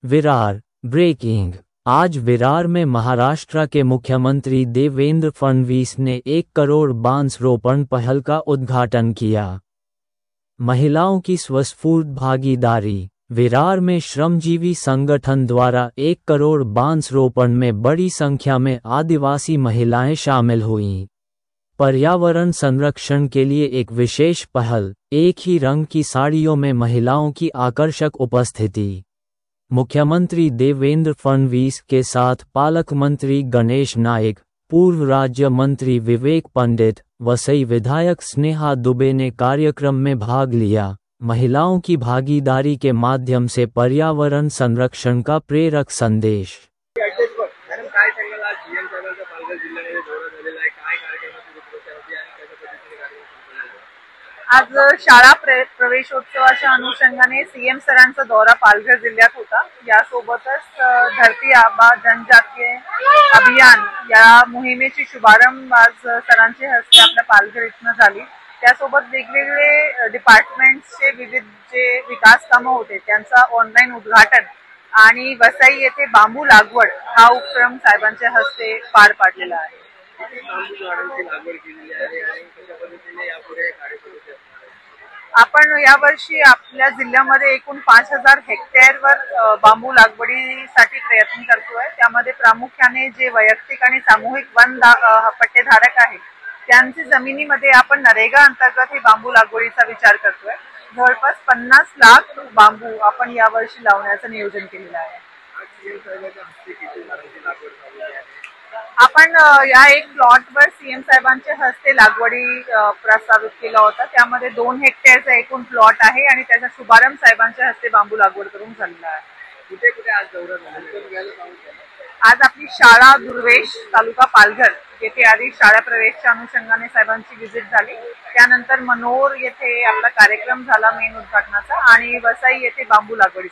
Virar breaking. आज विरार में महाराष्ट्र के मुख्यमंत्री देवेंद्र फडणवीस ने 1 करोड़ बांस रोपण पहल का उद्घाटन किया। महिलाओं की स्वस्फूर्त भागीदारी। विरार में श्रमजीवी संगठन द्वारा 1 करोड़ बांस रोपण में बड़ी संख्या में आदिवासी महिलाएं शामिल हुईं। पर्यावरण संरक्षण के लिए एक विशेष पहल, एक ही रंग की साड़ियों में महिलाओं की आकर्षक उपस्थिति। मुख्यमंत्री देवेंद्र फडणवीस के साथ पालक मंत्री गणेश नाइक, पूर्व राज्य मंत्री विवेक पंडित, वसई विधायक स्नेहा दुबे ने कार्यक्रम में भाग लिया। महिलाओं की भागीदारी के माध्यम से पर्यावरण संरक्षण का प्रेरक संदेश। आज शाळा प्रवेशोत्सवाच्या अनुषंगाने सीएम सरांचा दौरा पालघर जिल्ह्यात होता। यासोबतच धरती आबा जनजातीय अभियान या मोहिमेची शुभारंभ आज सरांचे हस्ते आपल्या पालघर इथनं झाली। त्यासोबत वेगवेगळे डिपार्टमेंट्सचे विविध जे विकास कामं होते त्यांचा ऑनलाईन उद्घाटन आणि वसई येथे बांबू लागवड हा उपक्रम साहेबांच्या हस्ते पार पाडलेला आहे। आपण यावर्षी आपल्या जिल्ह्यामध्ये एकूण 5000 हेक्टेअरवर बांबू लागवडीसाठी प्रयत्न करतोय। त्यामध्ये प्रामुख्याने जे वैयक्तिक आणि सामूहिक वन पट्टेधारक आहेत त्यांची जमिनीमध्ये आपण नरेगा अंतर्गत ही बांबू लागवडीचा विचार करतोय। जवळपास 50 लाख बांबू आपण यावर्षी लावण्याचं नियोजन केलेलं आहे। आपण या एक प्लॉटवर सीएम साहेबांच्या हस्ते लागवडी प्रस्तावित केला होता। त्यामध्ये 2 हेक्टेअरचा एकूण प्लॉट आहे आणि त्याचा शुभारंभ साहेबांच्या हस्ते बांबू लागवड करून झालेला आहे। कुठे कुठे आज दौरा झाला? आज आपली शाळा दुर्वेश तालुका पालघर येथे आधी शाळा प्रवेशच्या अनुषंगाने साहेबांची व्हिजिट झाली। त्यानंतर मनोर येथे आपला कार्यक्रम झाला मेन उद्घाटनाचा आणि वसई येथे बांबू लागवडी